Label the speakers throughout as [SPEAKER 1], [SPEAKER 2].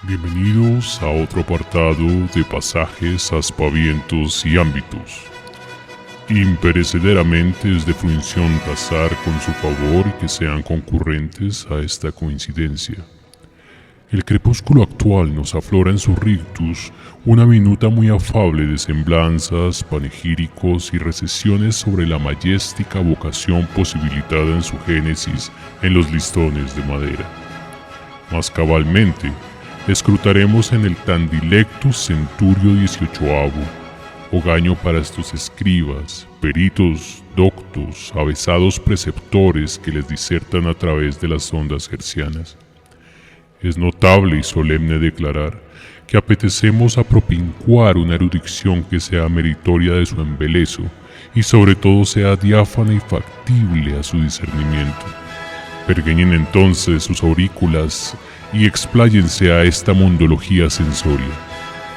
[SPEAKER 1] Bienvenidos a otro apartado de pasajes, aspavientos y ámbitos. Imperecederamente es de fruición tasar con su favor y que sean concurrentes a esta coincidencia. El crepúsculo actual nos aflora en su rictus una minuta muy afable de semblanzas, panegíricos y recesiones sobre la mayéstica vocación posibilitada en su génesis en los listones de madera. Más cabalmente, escrutaremos en el tan dilectus centurio 18avo, hogaño para estos escribas, peritos, doctos, avesados preceptores que les disertan a través de las ondas hercianas. Es notable y solemne declarar que apetecemos a propincuar una erudición que sea meritoria de su embelezo y sobre todo sea diáfana y factible a su discernimiento. Pergeñen entonces sus aurículas y expláyense a esta mundología sensoria,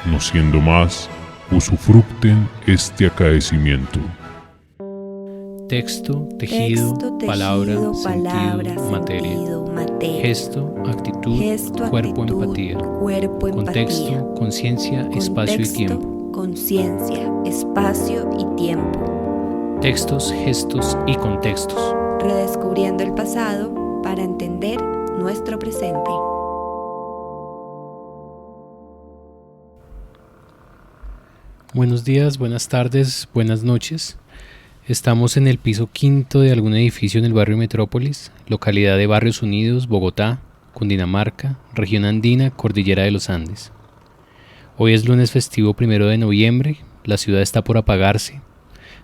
[SPEAKER 1] no siendo más, usufructen este acaecimiento.
[SPEAKER 2] Texto, tejido, palabra, sentido, materia. Gesto, actitud, cuerpo, empatía. Contexto, conciencia, espacio y tiempo.
[SPEAKER 3] Conciencia, espacio y tiempo.
[SPEAKER 2] Textos, gestos y contextos.
[SPEAKER 3] Redescubriendo el pasado para entender nuestro presente.
[SPEAKER 2] Buenos días, buenas tardes, buenas noches. Estamos en el piso quinto de algún edificio en el barrio Metrópolis, localidad de Barrios Unidos, Bogotá, Cundinamarca, región andina, Cordillera de los Andes. Hoy es lunes festivo 1 de noviembre, la ciudad está por apagarse.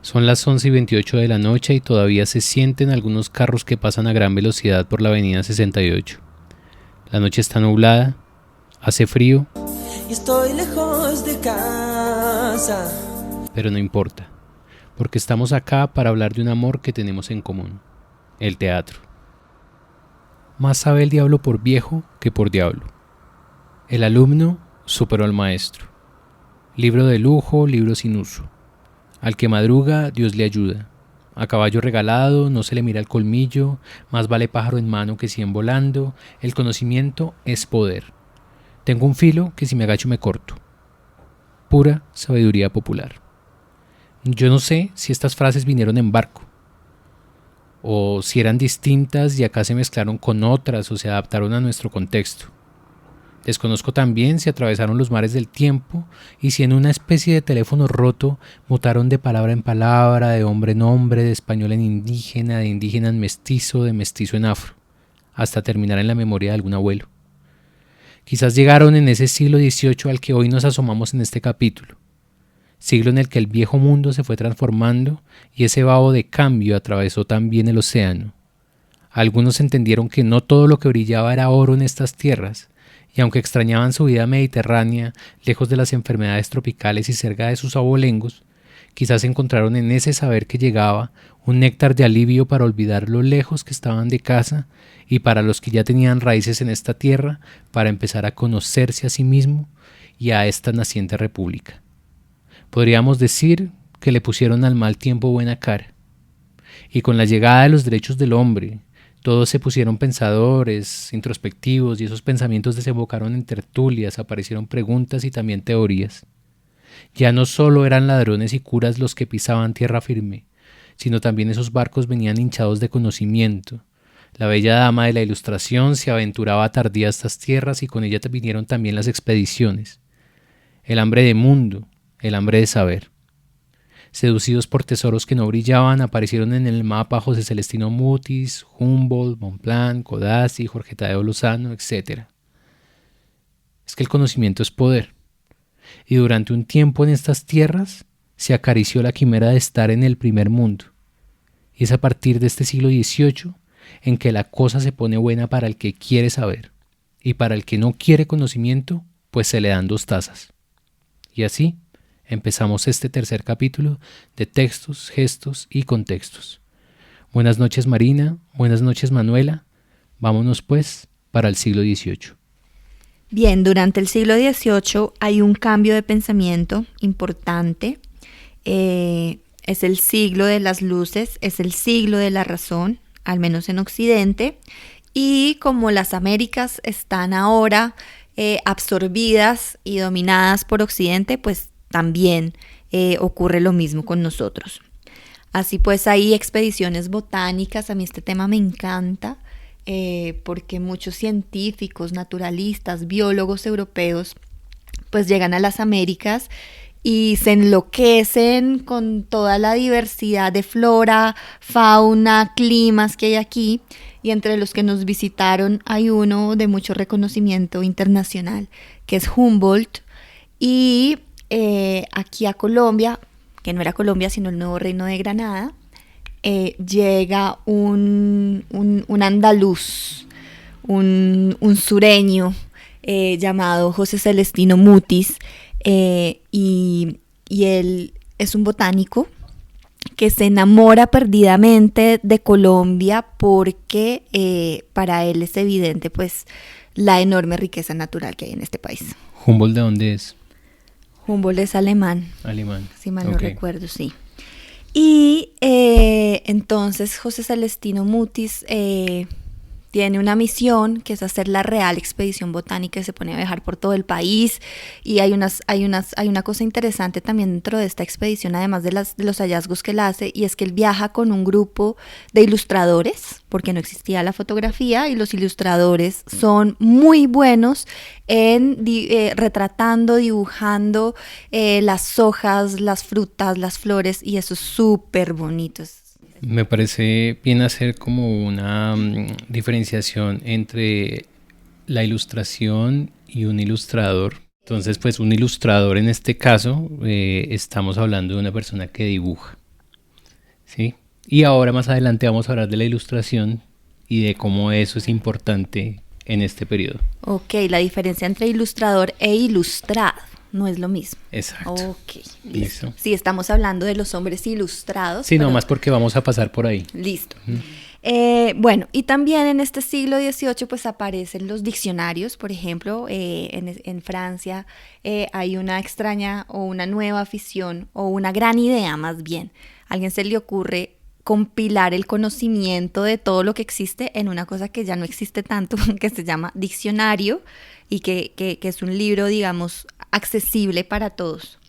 [SPEAKER 2] Son las 11:28 de la noche y todavía se sienten algunos carros que pasan a gran velocidad por la avenida 68. La noche está nublada, hace frío.
[SPEAKER 4] Y estoy lejos de casa.
[SPEAKER 2] Pero no importa, porque estamos acá para hablar de un amor que tenemos en común, el teatro. Más sabe el diablo por viejo que por diablo. El alumno superó al maestro. Libro de lujo, libro sin uso. Al que madruga, Dios le ayuda. A caballo regalado, no se le mira el colmillo, más vale pájaro en mano que 100 volando. El conocimiento es poder. Tengo un filo que si me agacho me corto. Pura sabiduría popular. Yo no sé si estas frases vinieron en barco, o si eran distintas y acá se mezclaron con otras o se adaptaron a nuestro contexto. Desconozco también si atravesaron los mares del tiempo y si en una especie de teléfono roto mutaron de palabra en palabra, de hombre en hombre, de español en indígena, de indígena en mestizo, de mestizo en afro, hasta terminar en la memoria de algún abuelo. Quizás llegaron en ese siglo XVIII al que hoy nos asomamos en este capítulo, siglo en el que el viejo mundo se fue transformando y ese vaho de cambio atravesó también el océano. Algunos entendieron que no todo lo que brillaba era oro en estas tierras, y aunque extrañaban su vida mediterránea, lejos de las enfermedades tropicales y cerca de sus abolengos, quizás encontraron en ese saber que llegaba un néctar de alivio para olvidar lo lejos que estaban de casa y para los que ya tenían raíces en esta tierra, para empezar a conocerse a sí mismo y a esta naciente república. Podríamos decir que le pusieron al mal tiempo buena cara. Y con la llegada de los derechos del hombre, todos se pusieron pensadores, introspectivos, y esos pensamientos desembocaron en tertulias, aparecieron preguntas y también teorías. Ya no solo eran ladrones y curas los que pisaban tierra firme, sino también esos barcos venían hinchados de conocimiento. La bella dama de la Ilustración se aventuraba tardía a estas tierras y con ella vinieron también las expediciones. El hambre de mundo, el hambre de saber. Seducidos por tesoros que no brillaban, aparecieron en el mapa José Celestino Mutis, Humboldt, Bonpland, Codazzi, Jorge Tadeo Lozano, etc. Es que el conocimiento es poder. Y durante un tiempo en estas tierras se acarició la quimera de estar en el primer mundo. Y es a partir de este siglo XVIII en que la cosa se pone buena para el que quiere saber, y para el que no quiere conocimiento, pues se le dan 2 tazas. Y así empezamos este tercer capítulo de textos, gestos y contextos. Buenas noches Marina, buenas noches Manuela, vámonos pues para el siglo XVIII.
[SPEAKER 3] Bien, durante el siglo XVIII hay un cambio de pensamiento importante. Es el siglo de las luces, es el siglo de la razón, al menos en Occidente. Y como las Américas están ahora absorbidas y dominadas por Occidente, pues también ocurre lo mismo con nosotros. Así pues hay expediciones botánicas, a mí este tema me encanta, porque muchos científicos, naturalistas, biólogos europeos pues llegan a las Américas y se enloquecen con toda la diversidad de flora, fauna, climas que hay aquí, y entre los que nos visitaron hay uno de mucho reconocimiento internacional, que es Humboldt, y aquí a Colombia, que no era Colombia sino el nuevo reino de Granada, llega un andaluz, un sureño, llamado José Celestino Mutis, y él es un botánico que se enamora perdidamente de Colombia porque para él es evidente pues la enorme riqueza natural que hay en este país.
[SPEAKER 2] ¿Humboldt de dónde es?
[SPEAKER 3] Humboldt es alemán.
[SPEAKER 2] Alemán.
[SPEAKER 3] Si mal no recuerdo, sí. Y entonces José Celestino Mutis tiene una misión que es hacer la Real Expedición Botánica, y se pone a viajar por todo el país, y hay una cosa interesante también dentro de esta expedición, además de los hallazgos que él hace, y es que él viaja con un grupo de ilustradores, porque no existía la fotografía, y los ilustradores son muy buenos en retratando, dibujando las hojas, las frutas, las flores, y eso es súper bonito.
[SPEAKER 2] Me parece bien hacer como una diferenciación entre la ilustración y un ilustrador. Entonces, pues un ilustrador en este caso, estamos hablando de una persona que dibuja, ¿sí? Y ahora más adelante vamos a hablar de la ilustración y de cómo eso es importante en este periodo.
[SPEAKER 3] Ok, la diferencia entre ilustrador e ilustrado no es lo mismo.
[SPEAKER 2] Exacto.
[SPEAKER 3] Ok, listo.
[SPEAKER 2] ¿Listo?
[SPEAKER 3] Sí, estamos hablando de los hombres ilustrados.
[SPEAKER 2] Sí, no más porque vamos a pasar por ahí.
[SPEAKER 3] Listo. Bueno, y también en este siglo XVIII pues aparecen los diccionarios, por ejemplo, en Francia hay una extraña o una nueva afición, o una gran idea más bien. A alguien se le ocurre compilar el conocimiento de todo lo que existe en una cosa que ya no existe tanto, que se llama diccionario, y que es un libro, digamos, accesible para todos.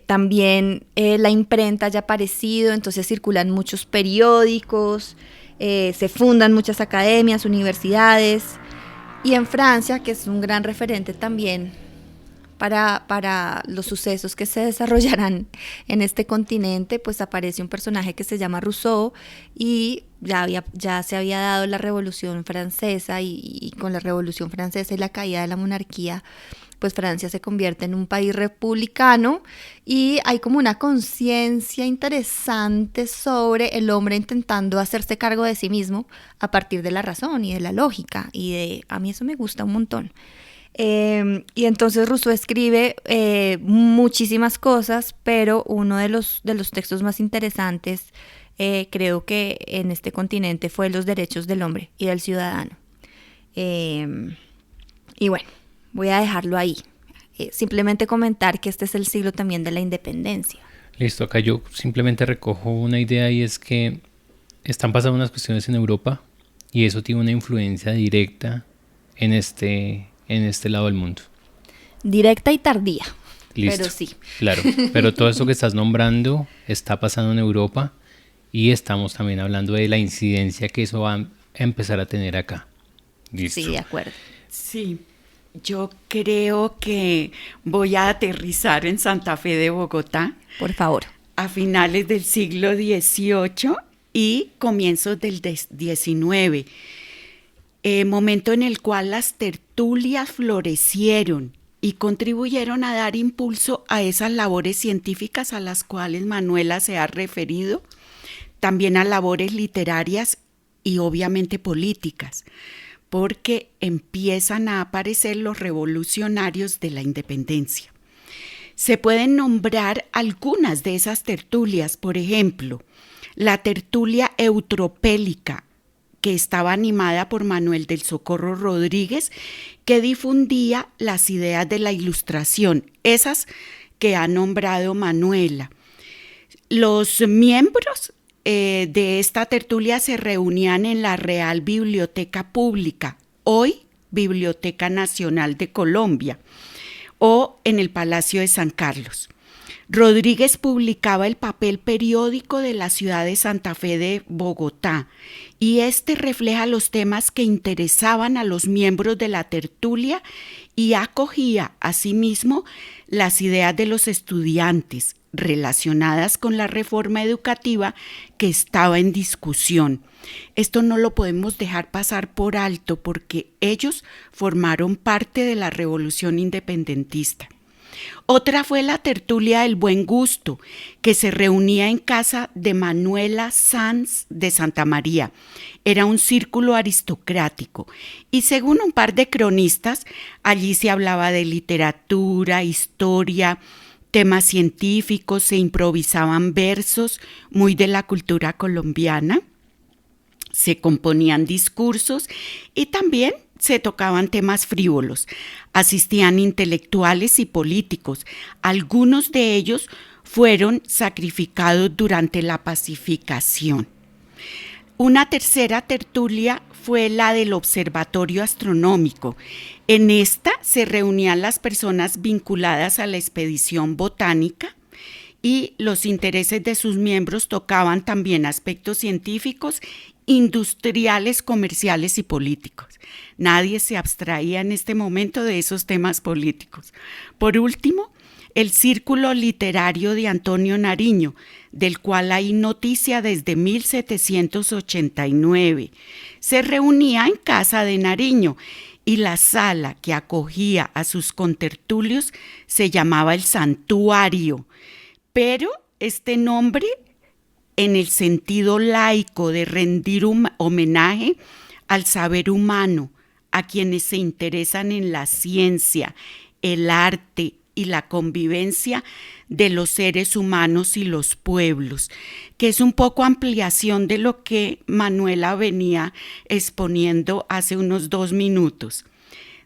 [SPEAKER 3] También la imprenta ya ha aparecido, entonces circulan muchos periódicos, se fundan muchas academias, universidades, y en Francia, que es un gran referente también para los sucesos que se desarrollarán en este continente, pues aparece un personaje que se llama Rousseau, y ya se había dado la Revolución Francesa, y con la Revolución Francesa y la caída de la monarquía, pues Francia se convierte en un país republicano, y hay como una conciencia interesante sobre el hombre intentando hacerse cargo de sí mismo a partir de la razón y de la lógica, y a mí eso me gusta un montón. Y entonces Rousseau escribe muchísimas cosas, pero uno de los textos más interesantes creo que en este continente fue Los derechos del hombre y del ciudadano. Y bueno, voy a dejarlo ahí. Simplemente comentar que este es el siglo también de la independencia.
[SPEAKER 2] Listo, acá yo simplemente recojo una idea, y es que están pasando unas cuestiones en Europa y eso tiene una influencia directa en este lado del mundo.
[SPEAKER 3] Directa y tardía.
[SPEAKER 2] Listo,
[SPEAKER 3] pero sí.
[SPEAKER 2] Claro, pero todo eso que estás nombrando está pasando en Europa, y estamos también hablando de la incidencia que eso va a empezar a tener acá. Listo.
[SPEAKER 3] Sí, de acuerdo.
[SPEAKER 5] Sí, yo creo que voy a aterrizar en Santa Fe de Bogotá.
[SPEAKER 3] Por favor.
[SPEAKER 5] A finales del siglo XVIII y comienzos del XIX. Momento en el cual las tertulias florecieron y contribuyeron a dar impulso a esas labores científicas a las cuales Manuela se ha referido, también a labores literarias y obviamente políticas, porque empiezan a aparecer los revolucionarios de la independencia. Se pueden nombrar algunas de esas tertulias, por ejemplo, la tertulia eutropélica, que estaba animada por Manuel del Socorro Rodríguez, que difundía las ideas de la Ilustración, esas que ha nombrado Manuela. Los miembros de esta tertulia se reunían en la Real Biblioteca Pública, hoy Biblioteca Nacional de Colombia o en el Palacio de San Carlos. Rodríguez publicaba el papel periódico de la ciudad de Santa Fe de Bogotá y este refleja los temas que interesaban a los miembros de la tertulia y acogía asimismo las ideas de los estudiantes relacionadas con la reforma educativa que estaba en discusión. Esto no lo podemos dejar pasar por alto porque ellos formaron parte de la revolución independentista. Otra fue la tertulia del buen gusto, que se reunía en casa de Manuela Sanz de Santa María. Era un círculo aristocrático y según un par de cronistas, allí se hablaba de literatura, historia, temas científicos, se improvisaban versos muy de la cultura colombiana, se componían discursos y también se tocaban temas frívolos. Asistían intelectuales y políticos. Algunos de ellos fueron sacrificados durante la pacificación. Una tercera tertulia fue la del Observatorio Astronómico. En esta se reunían las personas vinculadas a la expedición botánica y los intereses de sus miembros tocaban también aspectos científicos, industriales, comerciales y políticos. Nadie se abstraía en este momento de esos temas políticos. Por último, el Círculo Literario de Antonio Nariño, del cual hay noticia desde 1789. Se reunía en casa de Nariño y la sala que acogía a sus contertulios se llamaba el Santuario, pero este nombre en el sentido laico de rendir homenaje al saber humano, a quienes se interesan en la ciencia, el arte y la convivencia de los seres humanos y los pueblos, que es un poco ampliación de lo que Manuela venía exponiendo hace unos 2 minutos.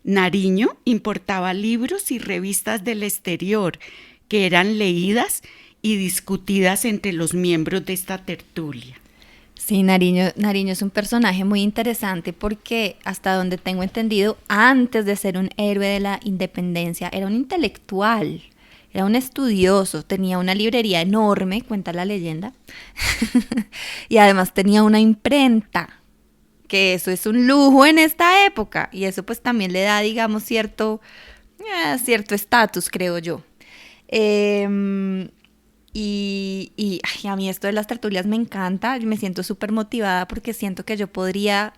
[SPEAKER 5] Nariño importaba libros y revistas del exterior que eran leídas y discutidas entre los miembros de esta tertulia.
[SPEAKER 3] Sí, Nariño es un personaje muy interesante porque hasta donde tengo entendido, antes de ser un héroe de la independencia, era un intelectual, era un estudioso, tenía una librería enorme, cuenta la leyenda, y además tenía una imprenta, que eso es un lujo en esta época, y eso pues también le da, digamos, cierto estatus, creo yo. Y a mí esto de las tertulias me encanta, me siento súper motivada porque siento que yo podría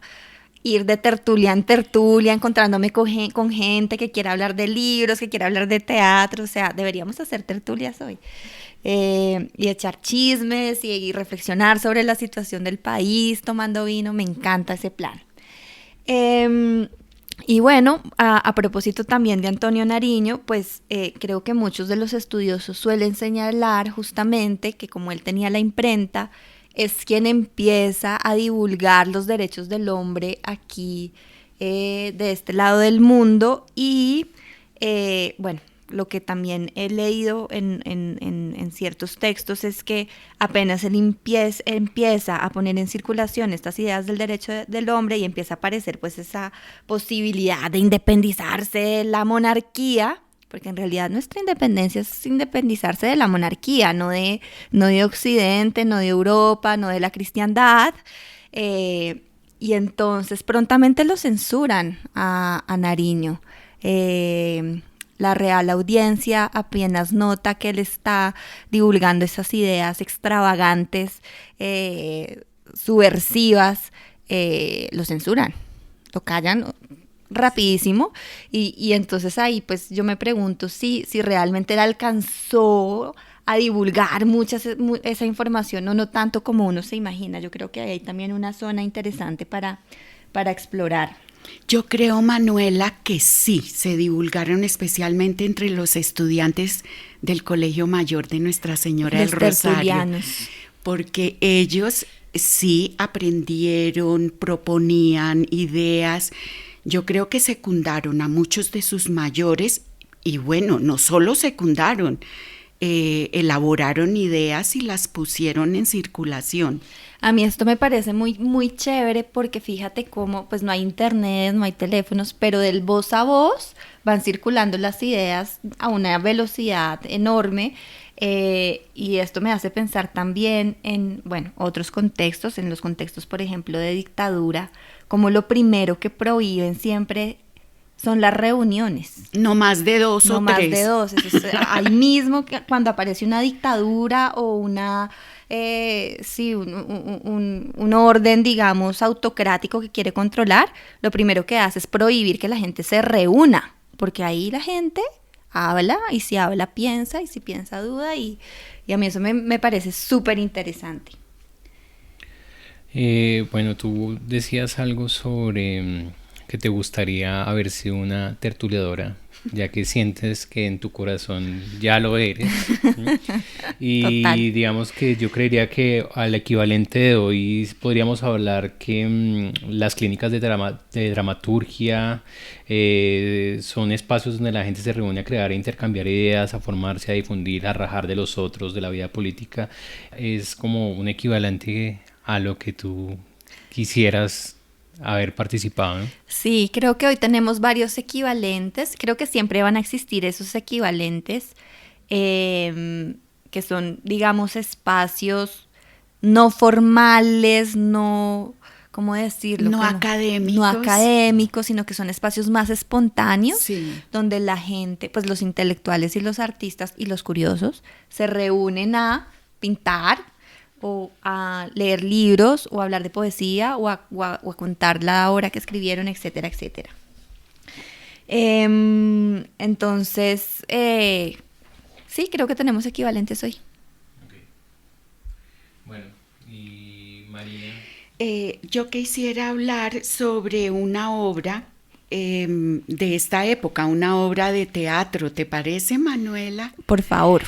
[SPEAKER 3] ir de tertulia en tertulia, encontrándome con gente que quiera hablar de libros, que quiera hablar de teatro, o sea, deberíamos hacer tertulias hoy. Y echar chismes y reflexionar sobre la situación del país tomando vino, me encanta ese plan. Y bueno, a propósito también de Antonio Nariño, pues creo que muchos de los estudiosos suelen señalar justamente que como él tenía la imprenta, es quien empieza a divulgar los derechos del hombre aquí de este lado del mundo y bueno, lo que también he leído en ciertos textos es que apenas él empieza a poner en circulación estas ideas del derecho del hombre y empieza a aparecer pues esa posibilidad de independizarse de la monarquía, porque en realidad nuestra independencia es independizarse de la monarquía, no de Occidente, no de Europa, no de la cristiandad, y entonces prontamente lo censuran a Nariño. La Real Audiencia apenas nota que él está divulgando esas ideas extravagantes, subversivas, lo censuran, lo callan rapidísimo y entonces ahí pues yo me pregunto si realmente él alcanzó a divulgar esa información o no tanto como uno se imagina. Yo creo que hay también una zona interesante para explorar.
[SPEAKER 5] Yo creo, Manuela, que sí, se divulgaron especialmente entre los estudiantes del Colegio Mayor de Nuestra Señora del Rosario, tertulianos, porque ellos sí aprendieron, proponían ideas. Yo creo que secundaron a muchos de sus mayores y bueno, no solo secundaron, elaboraron ideas y las pusieron en circulación.
[SPEAKER 3] A mí esto me parece muy, muy chévere porque fíjate cómo, pues no hay internet, no hay teléfonos, pero del voz a voz van circulando las ideas a una velocidad enorme, y esto me hace pensar también en, bueno, otros contextos, en los contextos, por ejemplo, de dictadura, como lo primero que prohíben siempre son las reuniones.
[SPEAKER 5] No más de dos
[SPEAKER 3] No
[SPEAKER 5] o
[SPEAKER 3] más
[SPEAKER 5] tres.
[SPEAKER 3] de dos. Eso es, ahí mismo cuando aparece una dictadura o una, sí, un orden, digamos, autocrático que quiere controlar, lo primero que hace es prohibir que la gente se reúna, porque ahí la gente habla, y si habla piensa, y si piensa duda, y a mí eso me parece súper interesante.
[SPEAKER 2] Bueno, tú decías algo sobre que te gustaría haber sido una tertuliadora, ya que sientes que en tu corazón ya lo eres. Y
[SPEAKER 3] Total.
[SPEAKER 2] digamos que yo creería que al equivalente de hoy podríamos hablar que las clínicas de dramaturgia son espacios donde la gente se reúne a crear e intercambiar ideas, a formarse, a difundir, a rajar de los otros, de la vida política. Es como un equivalente a lo que tú quisieras haber participado, ¿no?
[SPEAKER 3] Sí, creo que hoy tenemos varios equivalentes. Creo que siempre van a existir esos equivalentes, que son, digamos, espacios no formales, no, ¿cómo decirlo?
[SPEAKER 5] No
[SPEAKER 3] Que
[SPEAKER 5] académicos.
[SPEAKER 3] No académicos, sino que son espacios más espontáneos,
[SPEAKER 5] Sí.
[SPEAKER 3] donde la gente, pues los intelectuales y los artistas y los curiosos se reúnen a pintar, o a leer libros, o a hablar de poesía, o a contar la obra que escribieron, etcétera, etcétera. Entonces, sí, creo que tenemos equivalentes hoy.
[SPEAKER 2] Okay. Bueno, y María.
[SPEAKER 5] Yo quisiera hablar sobre una obra de esta época, una obra de teatro. ¿Te parece, Manuela?
[SPEAKER 3] Por favor.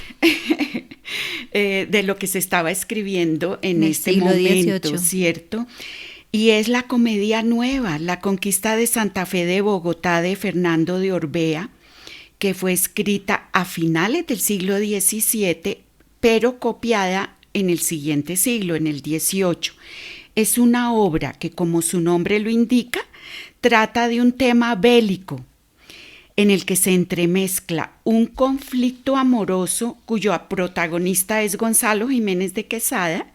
[SPEAKER 5] De lo que se estaba escribiendo en
[SPEAKER 3] En el
[SPEAKER 5] este
[SPEAKER 3] siglo
[SPEAKER 5] momento,
[SPEAKER 3] XVIII.
[SPEAKER 5] ¿cierto? Y es la comedia nueva, La conquista de Santa Fe de Bogotá, de Fernando de Orbea, que fue escrita a finales del siglo XVII, pero copiada en el siguiente siglo, en el XVIII. Es una obra que, como su nombre lo indica, trata de un tema bélico, en el que se entremezcla un conflicto amoroso cuyo protagonista es Gonzalo Jiménez de Quesada,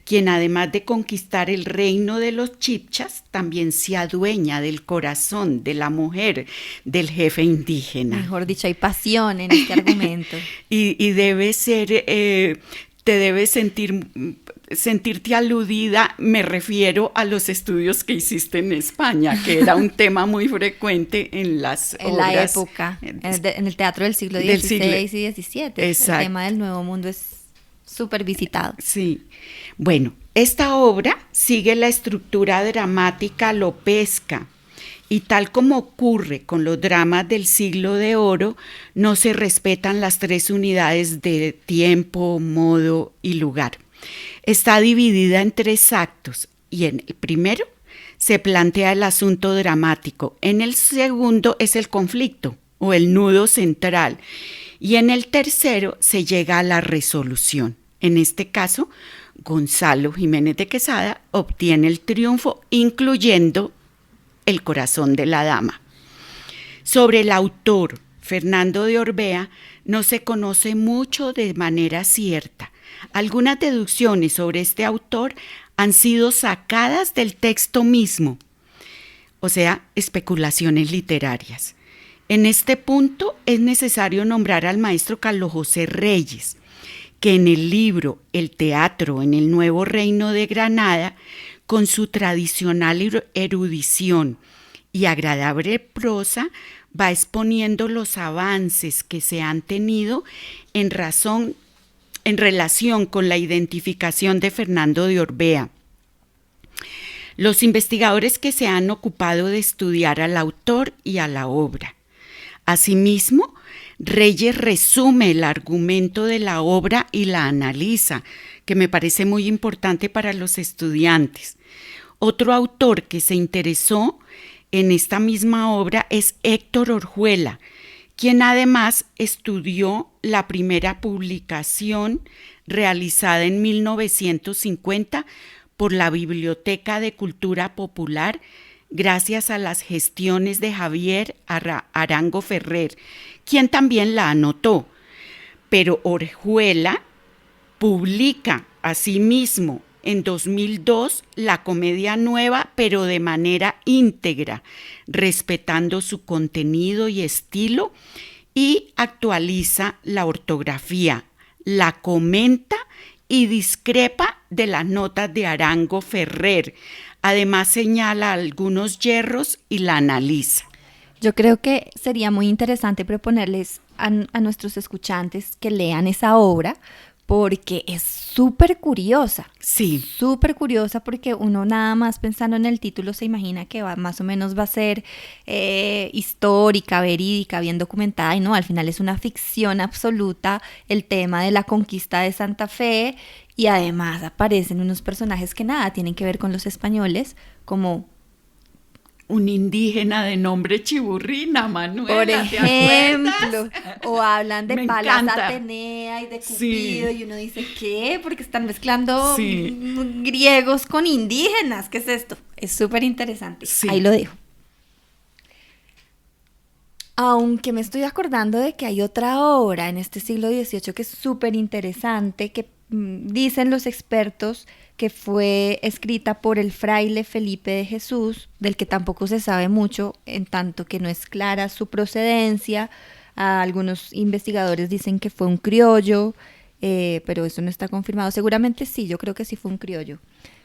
[SPEAKER 5] quien además de conquistar el reino de los chibchas, también se adueña del corazón de la mujer del jefe indígena.
[SPEAKER 3] Mejor dicho, hay pasión en este argumento.
[SPEAKER 5] Y debe ser, te debes sentirte aludida, me refiero a los estudios que hiciste en España, que era un tema muy frecuente en las
[SPEAKER 3] En
[SPEAKER 5] obras.
[SPEAKER 3] la época, en el teatro del siglo
[SPEAKER 5] del
[SPEAKER 3] XVI
[SPEAKER 5] siglo-
[SPEAKER 3] y XVII.
[SPEAKER 5] Exacto.
[SPEAKER 3] El tema del Nuevo Mundo es súper visitado.
[SPEAKER 5] Sí. Bueno, esta obra sigue la estructura dramática lopesca y tal como ocurre con los dramas del siglo de oro, no se respetan las tres unidades de tiempo, modo y lugar. Está dividida en tres actos y en el primero se plantea el asunto dramático, en el segundo es el conflicto o el nudo central y en el tercero se llega a la resolución. En este caso, Gonzalo Jiménez de Quesada obtiene el triunfo, incluyendo el corazón de la dama. Sobre el autor, Fernando de Orbea, no se conoce mucho de manera cierta. Algunas deducciones sobre este autor han sido sacadas del texto mismo, o sea, especulaciones literarias. En este punto es necesario nombrar al maestro Carlos José Reyes, que en el libro El teatro en el Nuevo Reino de Granada, con su tradicional erudición y agradable prosa, va exponiendo los avances que se han tenido en relación con la identificación de Fernando de Orbea. Los investigadores que se han ocupado de estudiar al autor y a la obra. Asimismo, Reyes resume el argumento de la obra y la analiza, que me parece muy importante para los estudiantes. Otro autor que se interesó en esta misma obra es Héctor Orjuela, quien además estudió la primera publicación realizada en 1950 por la Biblioteca de Cultura Popular gracias a las gestiones de Javier Arango Ferrer, quien también la anotó. Pero Orjuela publica asimismo en 2002 la comedia nueva, pero de manera íntegra, respetando su contenido y estilo, y actualiza la ortografía, la comenta y discrepa de las notas de Arango Ferrer. Además señala algunos yerros y la analiza.
[SPEAKER 3] Yo creo que sería muy interesante proponerles a nuestros escuchantes que lean esa obra, porque es súper curiosa.
[SPEAKER 5] Sí.
[SPEAKER 3] Súper curiosa porque uno nada más pensando en el título se imagina que más o menos va a ser histórica, verídica, bien documentada, y no, al final es una ficción absoluta el tema de la conquista de Santa Fe, y además aparecen unos personajes que nada tienen que ver con los españoles, como
[SPEAKER 5] un indígena de nombre Chiburrina, Manuela,
[SPEAKER 3] por ejemplo,
[SPEAKER 5] ¿te acuerdas?
[SPEAKER 3] O hablan de
[SPEAKER 5] Me
[SPEAKER 3] Palas
[SPEAKER 5] encanta.
[SPEAKER 3] Atenea y de Cupido,
[SPEAKER 5] Sí.
[SPEAKER 3] y uno dice, ¿qué? Porque están mezclando
[SPEAKER 5] Sí.
[SPEAKER 3] griegos con indígenas, ¿qué es esto? Es súper interesante,
[SPEAKER 5] Sí.
[SPEAKER 3] ahí lo dejo. Aunque me estoy acordando de que hay otra obra en este siglo XVIII que es súper interesante, que dicen los expertos que fue escrita por el fraile Felipe de Jesús, del que tampoco se sabe mucho, en tanto que no es clara su procedencia. Algunos investigadores dicen que fue un criollo, pero eso no está confirmado. Seguramente sí, yo creo que sí fue un criollo,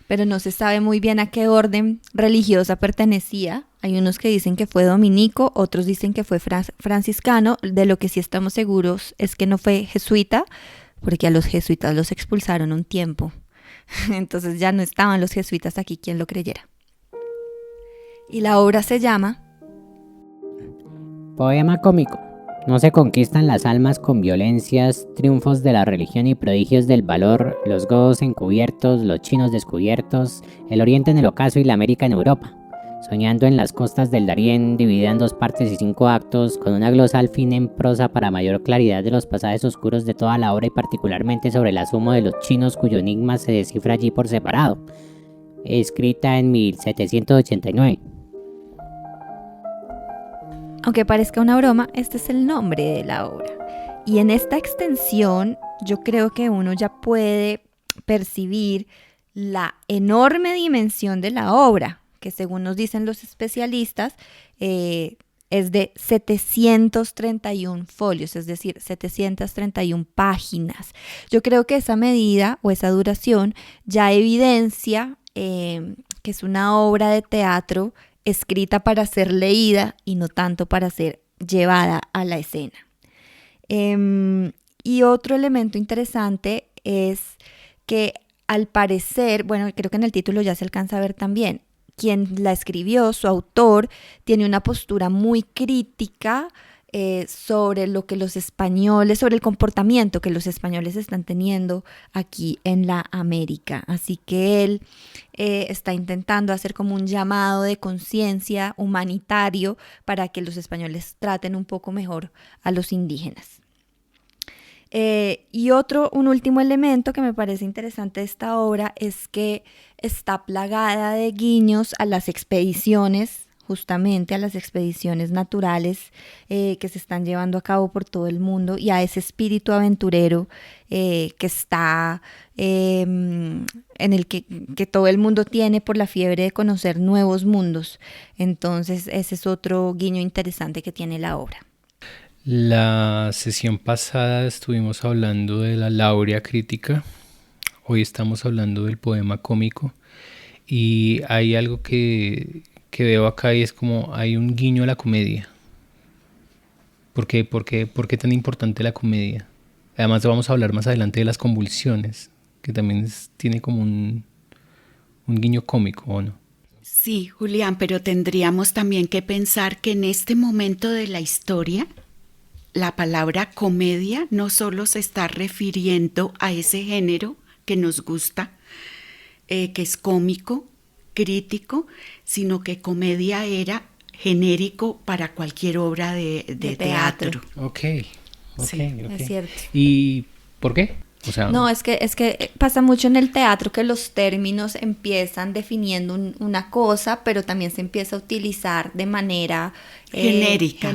[SPEAKER 3] pero no se sabe muy bien a qué orden religiosa pertenecía. Hay unos que dicen que fue dominico, otros dicen que fue franciscano. De lo que sí estamos seguros es que no fue jesuita, porque a los jesuitas los expulsaron un tiempo. Entonces ya no estaban los jesuitas aquí, quien lo creyera. Y la obra se llama
[SPEAKER 6] Poema cómico. No se conquistan las almas con violencias, triunfos de la religión y prodigios del valor, los godos encubiertos, los chinos descubiertos, el oriente en el ocaso y la América en Europa. Soñando en las costas del Darién, dividida en 2 partes y 5 actos, con una glosa al fin en prosa para mayor claridad de los pasajes oscuros de toda la obra y particularmente sobre el asomo de los chinos cuyo enigma se descifra allí por separado. Escrita en 1789.
[SPEAKER 3] Aunque parezca una broma, este es el nombre de la obra. Y en esta extensión yo creo que uno ya puede percibir la enorme dimensión de la obra, que según nos dicen los especialistas, es de 731 folios, es decir, 731 páginas. Yo creo que esa medida o esa duración ya evidencia que es una obra de teatro escrita para ser leída y no tanto para ser llevada a la escena. Y otro elemento interesante es que al parecer, bueno, creo que en el título ya se alcanza a ver también, quien la escribió, su autor, tiene una postura muy crítica sobre lo que los españoles, sobre el comportamiento que los españoles están teniendo aquí en la América. Así que él está intentando hacer como un llamado de conciencia humanitario para que los españoles traten un poco mejor a los indígenas. Y un último elemento que me parece interesante de esta obra es que está plagada de guiños a las expediciones, justamente a las expediciones naturales que se están llevando a cabo por todo el mundo, y a ese espíritu aventurero que está en el que todo el mundo tiene por la fiebre de conocer nuevos mundos. Entonces ese es otro guiño interesante que tiene la obra.
[SPEAKER 2] La sesión pasada estuvimos hablando de la Laurea crítica, hoy estamos hablando del poema cómico, y hay algo que veo acá y es como hay un guiño a la comedia. ¿Por qué tan importante la comedia? Además vamos a hablar más adelante de las convulsiones, que también tiene como un guiño cómico, ¿o no?
[SPEAKER 5] Sí, Julián, pero tendríamos también que pensar que en este momento de la historia la palabra comedia no solo se está refiriendo a ese género que nos gusta, que es cómico, crítico, sino que comedia era genérico para cualquier obra de teatro.
[SPEAKER 2] Ok,
[SPEAKER 5] Sí,
[SPEAKER 3] Es cierto.
[SPEAKER 2] ¿Y por qué? O sea,
[SPEAKER 3] No, es que pasa mucho en el teatro que los términos empiezan definiendo una cosa, pero también se empieza a utilizar de manera genérica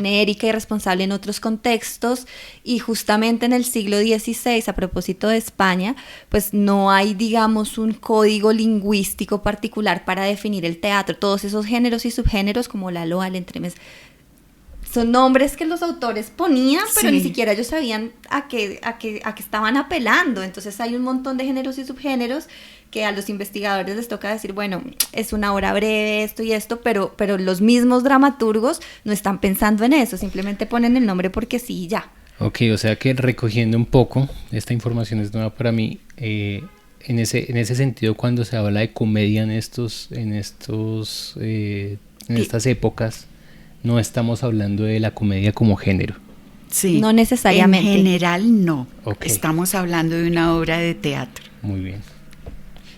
[SPEAKER 3] y responsable en otros contextos. Y justamente en el siglo XVI, a propósito de España, pues no hay, digamos, un código lingüístico particular para definir el teatro. Todos esos géneros y subgéneros, como la loa, el entremés, son nombres que los autores ponían, pero
[SPEAKER 5] Sí.
[SPEAKER 3] ni siquiera ellos sabían a qué estaban apelando. Entonces hay un montón de géneros y subgéneros que a los investigadores les toca decir, bueno, es una obra breve, esto y esto, pero los mismos dramaturgos no están pensando en eso, simplemente ponen el nombre porque sí y ya.
[SPEAKER 2] ok, o sea que recogiendo un poco, esta información es nueva para mí, en ese sentido cuando se habla de comedia en estas épocas, no estamos hablando de la comedia como género.
[SPEAKER 5] Sí.
[SPEAKER 3] No necesariamente.
[SPEAKER 5] En general no.
[SPEAKER 2] Ok.
[SPEAKER 5] Estamos hablando de una obra de teatro.
[SPEAKER 2] Muy bien.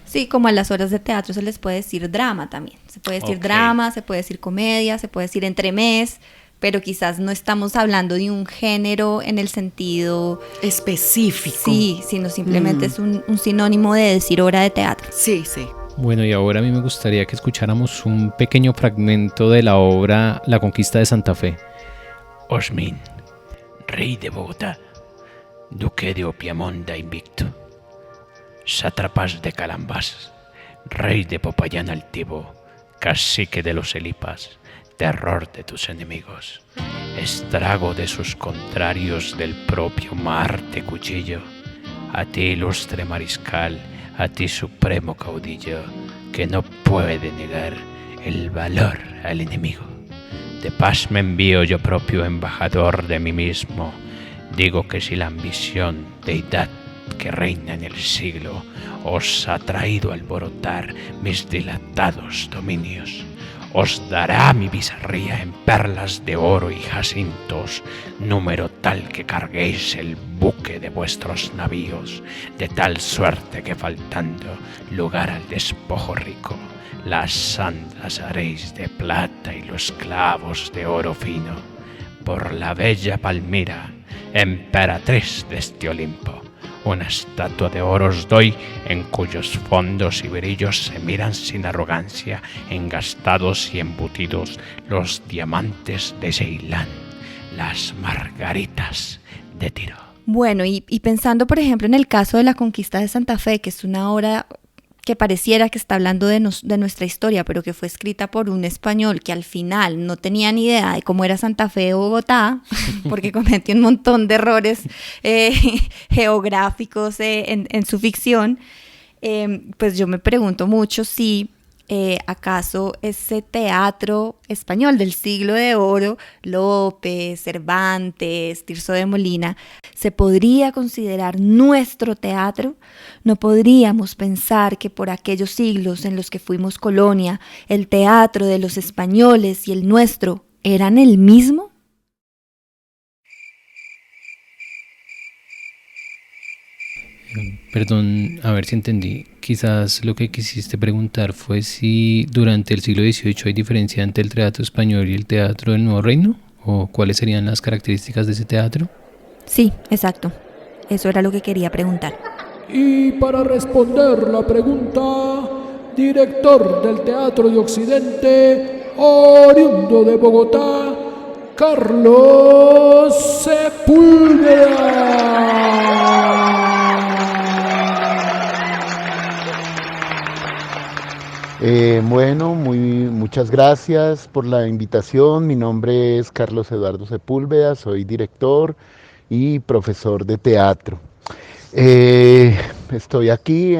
[SPEAKER 3] Sí, como a las obras de teatro se les puede decir drama también. Se puede decir
[SPEAKER 2] Ok.
[SPEAKER 3] drama, se puede decir comedia, se puede decir entremés, pero quizás no estamos hablando de un género en el sentido
[SPEAKER 5] Específico.
[SPEAKER 3] sí, sino simplemente es un sinónimo de decir obra de teatro.
[SPEAKER 5] Sí, sí.
[SPEAKER 2] Bueno, y ahora a mí me gustaría que escucháramos un pequeño fragmento de la obra La Conquista de Santa Fe.
[SPEAKER 7] Osmin, rey de Bogotá, duque de Opiamonda invicto, sátrapas de Calambás, rey de Popayán altivo, cacique de los Elipas, terror de tus enemigos, estrago de sus contrarios del propio Marte cuchillo, a ti ilustre mariscal, a ti supremo caudillo, que no puede negar el valor al enemigo. De paz me envío yo propio embajador de mí mismo. Digo que si la ambición, deidad que reina en el siglo, os ha traído a alborotar mis dilatados dominios, os dará mi bizarría en perlas de oro y jacintos, número tal que carguéis el buque de vuestros navíos, de tal suerte que faltando lugar al despojo rico, las andas haréis de plata y los clavos de oro fino, por la bella Palmira, emperatriz de este Olimpo. Una estatua de oro os doy, en cuyos fondos y brillos se miran sin arrogancia, engastados y embutidos, los diamantes de Ceilán, las margaritas de Tiro.
[SPEAKER 3] Bueno, y pensando, por ejemplo, en el caso de La Conquista de Santa Fe, que es una obra que pareciera que está hablando de nuestra historia, pero que fue escrita por un español que al final no tenía ni idea de cómo era Santa Fe o Bogotá, porque cometió un montón de errores geográficos en su ficción, pues yo me pregunto mucho si acaso ese teatro español del siglo de oro, Lope, Cervantes, Tirso de Molina, ¿se podría considerar nuestro teatro? ¿No podríamos pensar que por aquellos siglos en los que fuimos colonia, el teatro de los españoles y el nuestro eran el mismo?
[SPEAKER 2] Perdón, a ver si entendí. Quizás lo que quisiste preguntar fue si durante el siglo XVIII hay diferencia entre el teatro español y el teatro del Nuevo Reino, o cuáles serían las características de ese teatro.
[SPEAKER 3] Sí, exacto. Eso era lo que quería preguntar.
[SPEAKER 8] Y para responder la pregunta, director del Teatro de Occidente, oriundo de Bogotá, Carlos Sepúlveda.
[SPEAKER 9] Bueno, muchas gracias por la invitación. Mi nombre es Carlos Eduardo Sepúlveda, soy director y profesor de teatro. Estoy aquí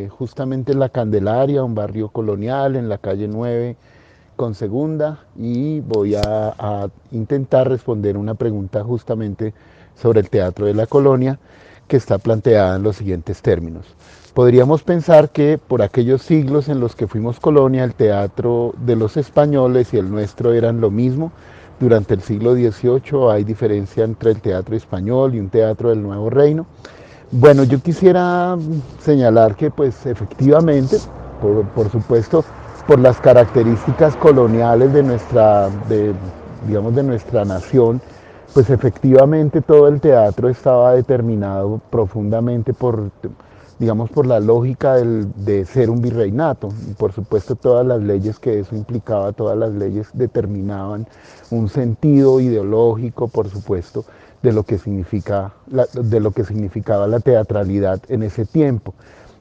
[SPEAKER 9] justamente en la Candelaria, un barrio colonial, en la calle 9 con Segunda, y voy a intentar responder una pregunta justamente sobre el teatro de la colonia, que está planteada en los siguientes términos. Podríamos pensar que por aquellos siglos en los que fuimos colonia, el teatro de los españoles y el nuestro eran lo mismo. Durante el siglo XVIII hay diferencia entre el teatro español y un teatro del Nuevo Reino. Bueno, yo quisiera señalar que pues efectivamente, por supuesto, por las características coloniales de nuestra nación, pues efectivamente todo el teatro estaba determinado profundamente por la lógica de ser un virreinato. Y por supuesto todas las leyes que eso implicaba, todas las leyes determinaban un sentido ideológico, por supuesto, de lo que significaba la teatralidad en ese tiempo.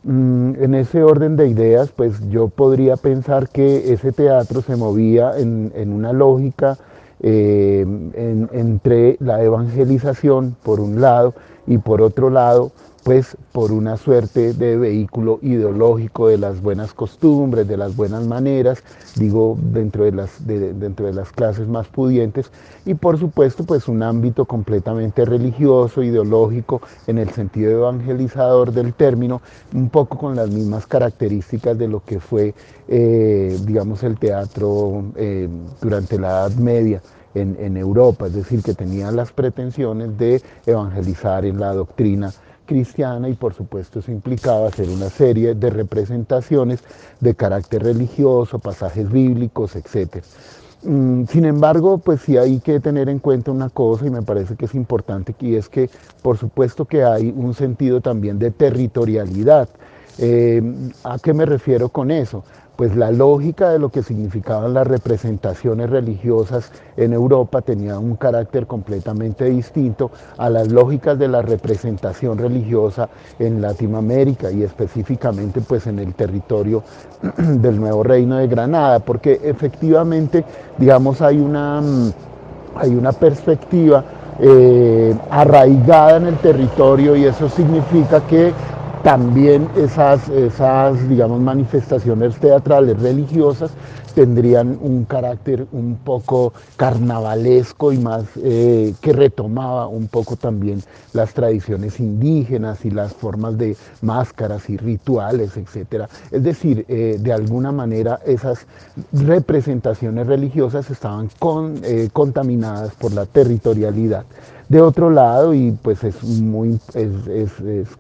[SPEAKER 9] En ese orden de ideas, pues yo podría pensar que ese teatro se movía en una lógica entre la evangelización por un lado y por otro lado pues por una suerte de vehículo ideológico de las buenas costumbres, de las buenas maneras, digo, dentro de las clases más pudientes, y por supuesto pues un ámbito completamente religioso, ideológico, en el sentido evangelizador del término, un poco con las mismas características de lo que fue, el teatro durante la Edad Media en Europa, es decir, que tenía las pretensiones de evangelizar en la doctrina cristiana, y por supuesto eso implicaba hacer una serie de representaciones de carácter religioso, pasajes bíblicos, etc. Sin embargo, pues sí hay que tener en cuenta una cosa, y me parece que es importante, y es que por supuesto que hay un sentido también de territorialidad. ¿A qué me refiero con eso? Pues la lógica de lo que significaban las representaciones religiosas en Europa tenía un carácter completamente distinto a las lógicas de la representación religiosa en Latinoamérica, y específicamente pues en el territorio del Nuevo Reino de Granada, porque efectivamente, digamos, hay una perspectiva arraigada en el territorio, y eso significa que también esas manifestaciones teatrales religiosas tendrían un carácter un poco carnavalesco y más que retomaba un poco también las tradiciones indígenas y las formas de máscaras y rituales, etc. Es decir, de alguna manera esas representaciones religiosas estaban contaminadas por la territorialidad. De otro lado, y pues es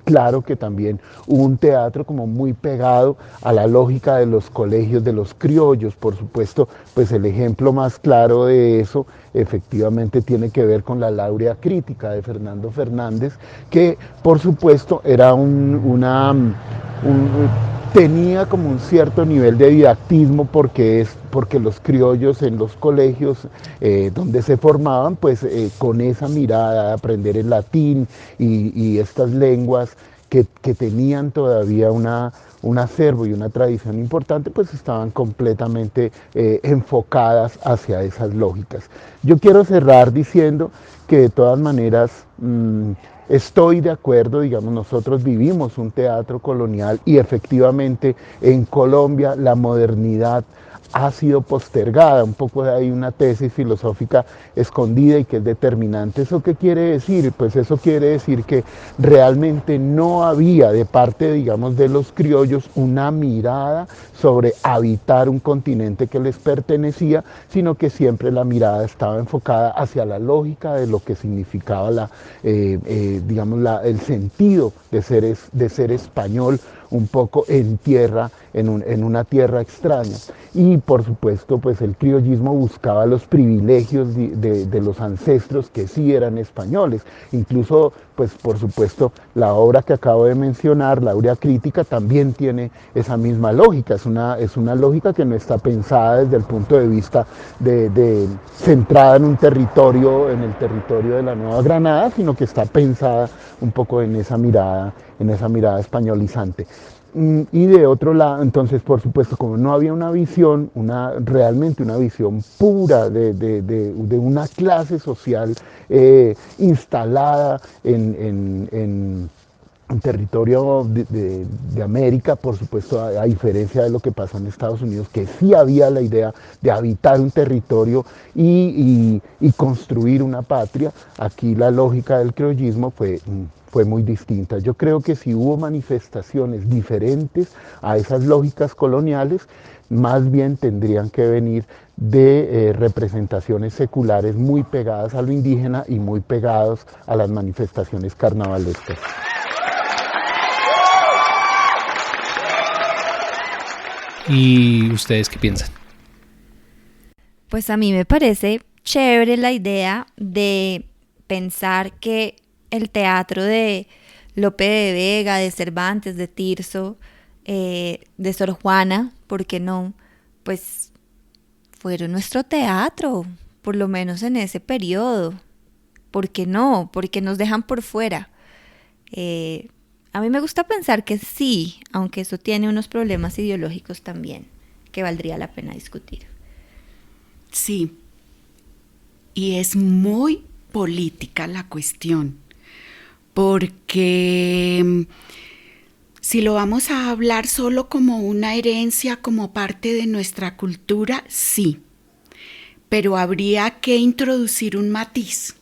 [SPEAKER 9] claro que también hubo un teatro como muy pegado a la lógica de los colegios de los criollos. Por supuesto, pues el ejemplo más claro de eso efectivamente tiene que ver con la Laurea Crítica de Fernando Fernández, que por supuesto era tenía como un cierto nivel de didactismo, porque los criollos en los colegios donde se formaban, pues con esa mirada de aprender el latín y estas lenguas que tenían todavía un acervo y una tradición importante, pues estaban completamente enfocadas hacia esas lógicas. Yo quiero cerrar diciendo que de todas maneras estoy de acuerdo, digamos, nosotros vivimos un teatro colonial, y efectivamente en Colombia la modernidad ha sido postergada. Un poco hay una tesis filosófica escondida y que es determinante. ¿Eso qué quiere decir? Pues eso quiere decir que realmente no había de parte, digamos, de los criollos una mirada sobre habitar un continente que les pertenecía, sino que siempre la mirada estaba enfocada hacia la lógica de lo que significaba el sentido de ser español, un poco en una tierra extraña. Y por supuesto, pues el criollismo buscaba los privilegios de los ancestros que sí eran españoles. Incluso, pues por supuesto, la obra que acabo de mencionar, La Laurea Crítica, también tiene esa misma lógica. Es una lógica que no está pensada desde el punto de vista centrada en el territorio de la Nueva Granada, sino que está pensada un poco en esa mirada españolizante. Y de otro lado, entonces, por supuesto, como no había una visión, realmente una visión pura de una clase social instalada en territorio de América, por supuesto, a diferencia de lo que pasó en Estados Unidos, que sí había la idea de habitar un territorio y construir una patria, aquí la lógica del criollismo fue muy distinta. Yo creo que si hubo manifestaciones diferentes a esas lógicas coloniales, más bien tendrían que venir de representaciones seculares muy pegadas a lo indígena y muy pegados a las manifestaciones carnavalescas.
[SPEAKER 2] ¿Y ustedes qué piensan?
[SPEAKER 3] Pues a mí me parece chévere la idea de pensar que el teatro de Lope de Vega, de Cervantes, de Tirso, de Sor Juana, ¿por qué no? Pues fueron nuestro teatro, por lo menos en ese periodo. ¿Por qué no? Porque nos dejan por fuera. A mí me gusta pensar que sí, aunque eso tiene unos problemas ideológicos también, que valdría la pena discutir.
[SPEAKER 5] Sí, y es muy política la cuestión, porque si lo vamos a hablar solo como una herencia, como parte de nuestra cultura, sí, pero habría que introducir un matiz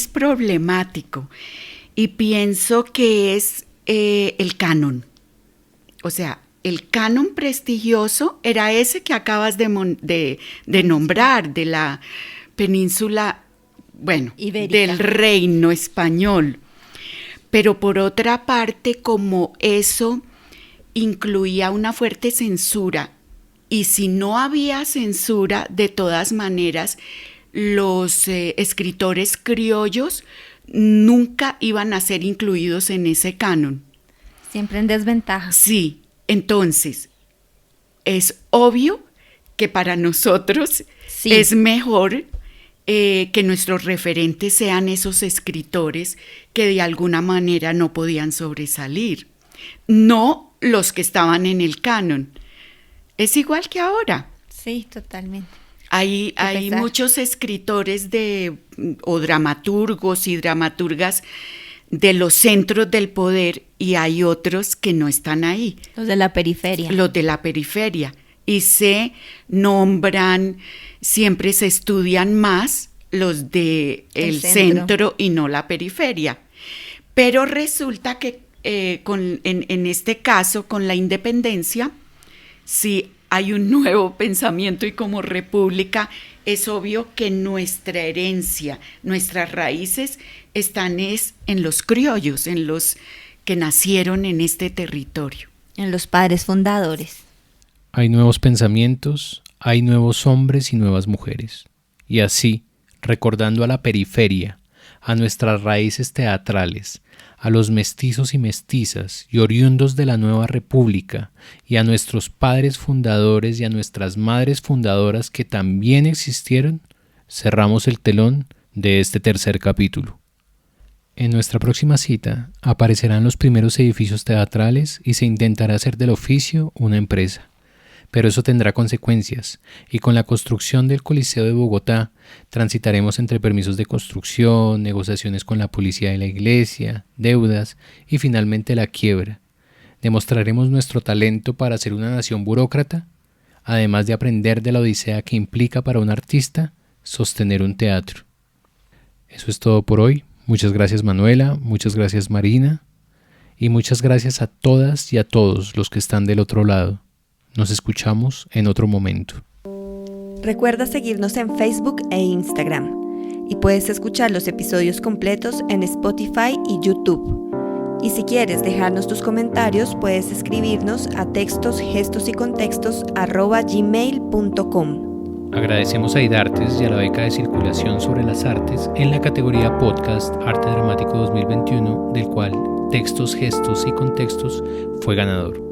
[SPEAKER 5] problemático, y pienso que es el canon. O sea, el canon prestigioso era ese que acabas de nombrar, de la península, bueno, Ibérica, del reino español. Pero por otra parte, como eso incluía una fuerte censura, y si no había censura, de todas maneras, los escritores criollos nunca iban a ser incluidos en ese canon.
[SPEAKER 3] Siempre en desventaja.
[SPEAKER 5] Sí, entonces es obvio que para nosotros sí es mejor que nuestros referentes sean esos escritores que de alguna manera no podían sobresalir, no los que estaban en el canon. Es igual que ahora.
[SPEAKER 3] Sí, totalmente.
[SPEAKER 5] Hay muchos escritores o dramaturgos y dramaturgas de los centros del poder, y hay otros que no están ahí.
[SPEAKER 3] Los de la periferia.
[SPEAKER 5] Los de la periferia. Y se nombran, siempre se estudian más los del centro y no la periferia. Pero resulta que en este caso, con la independencia, sí hay un nuevo pensamiento, y como república es obvio que nuestra herencia, nuestras raíces están en los criollos, en los que nacieron en este territorio.
[SPEAKER 3] En los padres fundadores.
[SPEAKER 2] Hay nuevos pensamientos, hay nuevos hombres y nuevas mujeres. Y así, recordando a la periferia, a nuestras raíces teatrales, a los mestizos y mestizas y oriundos de la nueva república, y a nuestros padres fundadores y a nuestras madres fundadoras que también existieron, cerramos el telón de este tercer capítulo. En nuestra próxima cita aparecerán los primeros edificios teatrales y se intentará hacer del oficio una empresa. Pero eso tendrá consecuencias, y con la construcción del Coliseo de Bogotá transitaremos entre permisos de construcción, negociaciones con la policía de la iglesia, deudas y finalmente la quiebra. ¿Demostraremos nuestro talento para ser una nación burócrata? Además de aprender de la odisea que implica para un artista sostener un teatro. Eso es todo por hoy. Muchas gracias, Manuela, muchas gracias, Marina, y muchas gracias a todas y a todos los que están del otro lado. Nos escuchamos en otro momento.
[SPEAKER 3] Recuerda seguirnos en Facebook e Instagram, y puedes escuchar los episodios completos en Spotify y YouTube. Y si quieres dejarnos tus comentarios, puedes escribirnos a textosgestosycontextos@gmail.com.
[SPEAKER 2] Agradecemos a IDARTES y a la beca de circulación sobre las artes en la categoría Podcast Arte Dramático 2021, del cual Textos, Gestos y Contextos fue ganador.